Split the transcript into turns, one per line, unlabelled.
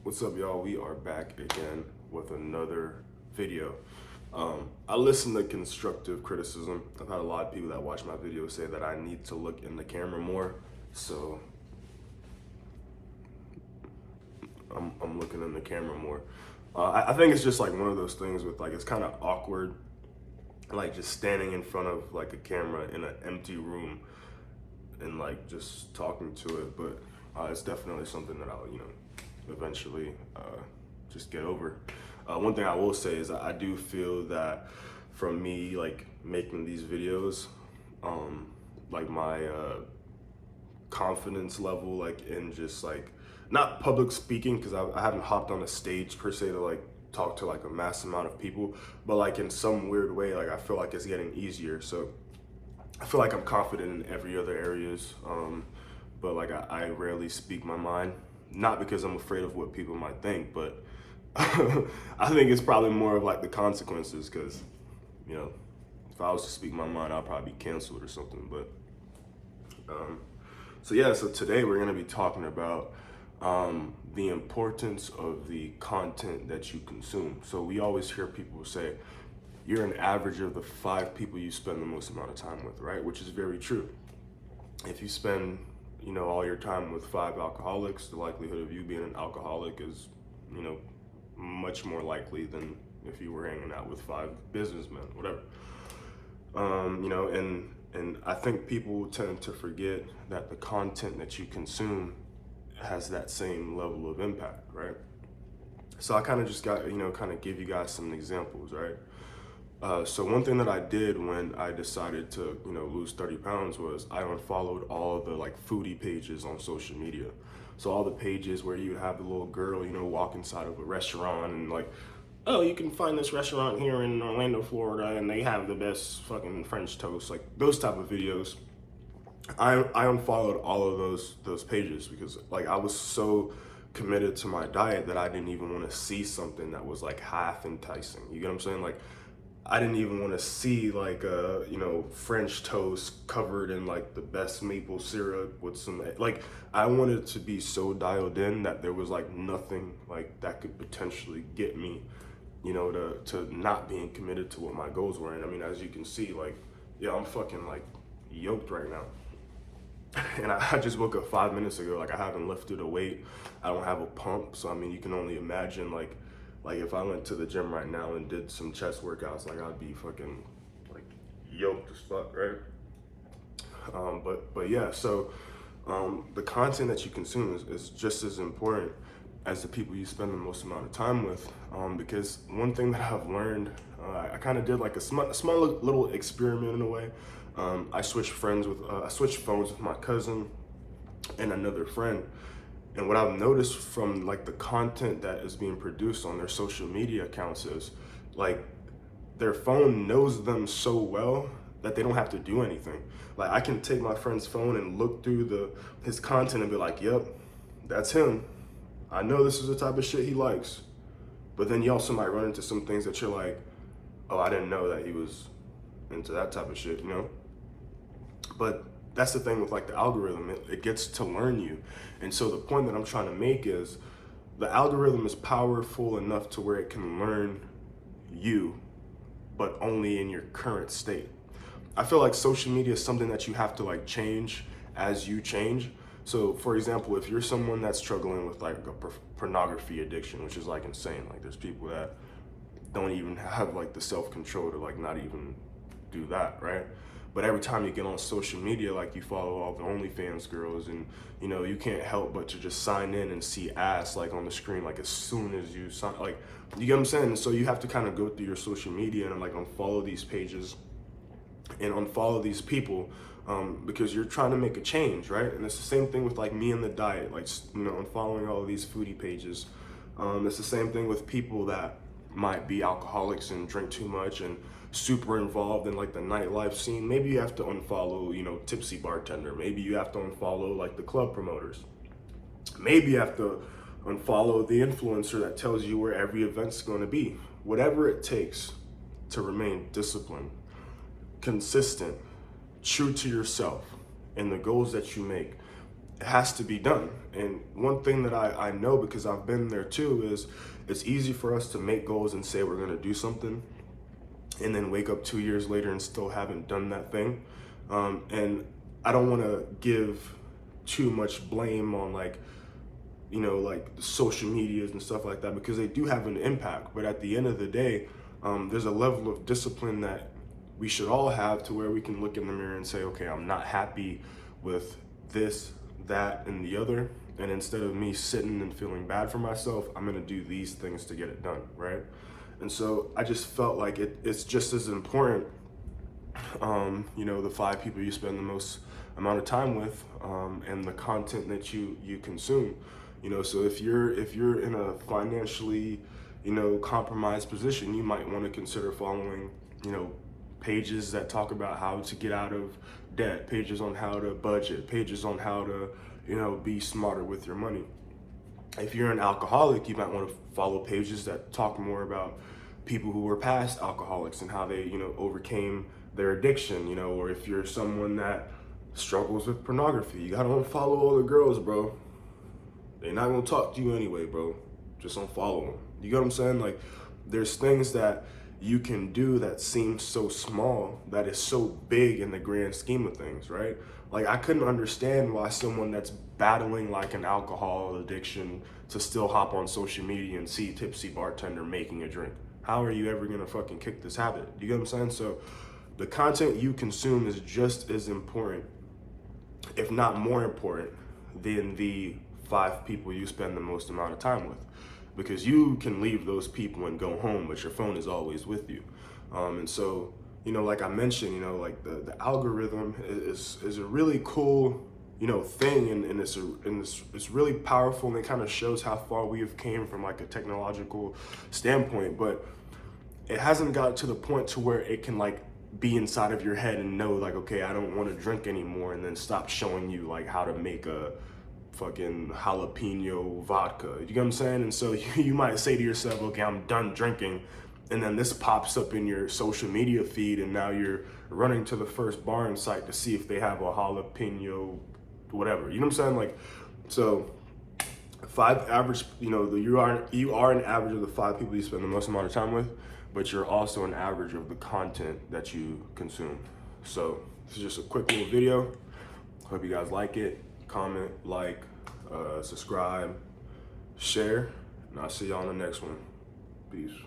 What's up, y'all? We are back again with another video. I listen to constructive criticism. I've had a lot of people that watch my videos say that I need to look in the camera more. So I'm looking in the camera more. I think it's just like one of those things with like, it's kind of awkward, like just standing in front of like a camera in an empty room and like just talking to it. But it's definitely something that I'll, eventually just get over. One thing I will say is I do feel that from me like making these videos, like my confidence level, like in just like not public speaking, because I haven't hopped on a stage per se to like talk to like a mass amount of people, but like in some weird way, like I feel like it's getting easier. So I feel like I'm confident in every other areas, but like I rarely speak my mind. Not because I'm afraid of what people might think, but I think it's probably more of like the consequences, because, if I was to speak my mind, I'll probably be canceled or something. But so today we're gonna be talking about the importance of the content that you consume. So we always hear people say, you're an average of the 5 people you spend the most amount of time with, right? Which is very true. If you spend all your time with 5 alcoholics, the likelihood of you being an alcoholic is, much more likely than if you were hanging out with 5 businessmen, whatever. And I think people tend to forget that the content that you consume has that same level of impact, right? So I kind of just got, kind of give you guys some examples, right? So one thing that I did when I decided to, lose 30 pounds was I unfollowed all the like foodie pages on social media. So all the pages where you have the little girl, walk inside of a restaurant and like, oh, you can find this restaurant here in Orlando, Florida, and they have the best fucking French toast, like those type of videos. I unfollowed all of those pages because like I was so committed to my diet that I didn't even want to see something that was like half enticing. You get what I'm saying? Like I didn't even want to see like French toast covered in like the best maple syrup with some like I wanted to be so dialed in that there was like nothing like that could potentially get me, to not being committed to what my goals were. And I mean, as you can see, like, yeah, I'm fucking like yoked right now. And I just woke up 5 minutes ago. Like I haven't lifted a weight. I don't have a pump. So I mean, you can only imagine like if I went to the gym right now and did some chest workouts, like I'd be fucking like yoked as fuck, right? But yeah, so the content that you consume is just as important as the people you spend the most amount of time with. Because one thing that I've learned, I kind of did like a small little experiment in a way. I switched phones with my cousin and another friend. And what I've noticed from like the content that is being produced on their social media accounts is like their phone knows them so well that they don't have to do anything. Like I can take my friend's phone and look through his content and be like, yep, that's him. I know this is the type of shit he likes. But then you also might run into some things that you're like, oh, I didn't know that he was into that type of shit, But that's the thing with like the algorithm, it gets to learn you. And so the point that I'm trying to make is the algorithm is powerful enough to where it can learn you, but only in your current state. I feel like social media is something that you have to like change as you change. So for example, if you're someone that's struggling with like a pornography addiction, which is like insane, like there's people that don't even have like the self-control to like not even do that, right? But every time you get on social media, like you follow all the OnlyFans girls and, you can't help but to just sign in and see ass like on the screen, like as soon as you sign, like, you get what I'm saying? And so you have to kind of go through your social media and like unfollow these pages and unfollow these people because you're trying to make a change, right? And it's the same thing with like me and the diet, like, unfollowing all of these foodie pages. It's the same thing with people that might be alcoholics and drink too much and super involved in like the nightlife scene. Maybe you have to unfollow, tipsy bartender. Maybe you have to unfollow like the club promoters. Maybe you have to unfollow the influencer that tells you where every event's going to be. Whatever it takes to remain disciplined, consistent, true to yourself and the goals that you make, it has to be done. And one thing that I know, because I've been there too, is it's easy for us to make goals and say we're gonna do something and then wake up 2 years later and still haven't done that thing. And I don't wanna give too much blame on like, like social medias and stuff like that, because they do have an impact. But at the end of the day, there's a level of discipline that we should all have, to where we can look in the mirror and say, okay, I'm not happy with this, that, and the other. And instead of me sitting and feeling bad for myself, I'm gonna do these things to get it done, right? And so I just felt like it's just as important, the 5 people you spend the most amount of time with, and the content that you consume. So if you're in a financially, compromised position, you might want to consider following, pages that talk about how to get out of debt, pages on how to budget, pages on how to, be smarter with your money. If you're an alcoholic, you might want to follow pages that talk more about people who were past alcoholics and how they, overcame their addiction, or if you're someone that struggles with pornography, you gotta unfollow all the girls, bro. They're not gonna talk to you anyway, bro. Just unfollow them. You get what I'm saying? Like, there's things that you can do that seem so small that is so big in the grand scheme of things, right? Like, I couldn't understand why someone that's battling like an alcohol addiction to still hop on social media and see tipsy bartender making a drink. How are you ever gonna fucking kick this habit? You get what I'm saying? So the content you consume is just as important, if not more important, than the 5 people you spend the most amount of time with. Because you can leave those people and go home, but your phone is always with you. And so, like I mentioned, like the algorithm is a really cool, thing, and it's really powerful, and it kind of shows how far we have came from like a technological standpoint. But it hasn't got to the point to where it can like be inside of your head and know like, okay, I don't want to drink anymore, and then stop showing you like how to make a fucking jalapeno vodka. You get what I'm saying? And so you might say to yourself, okay, I'm done drinking, and then this pops up in your social media feed, and now you're running to the first bar in sight to see if they have a jalapeno whatever. You know what I'm saying? Like, so 5 average, you are an average of the 5 people you spend the most amount of time with, but you're also an average of the content that you consume. So this is just a quick little video. Hope you guys like it. Comment, like, subscribe, share, and I'll see y'all on the next one. Peace.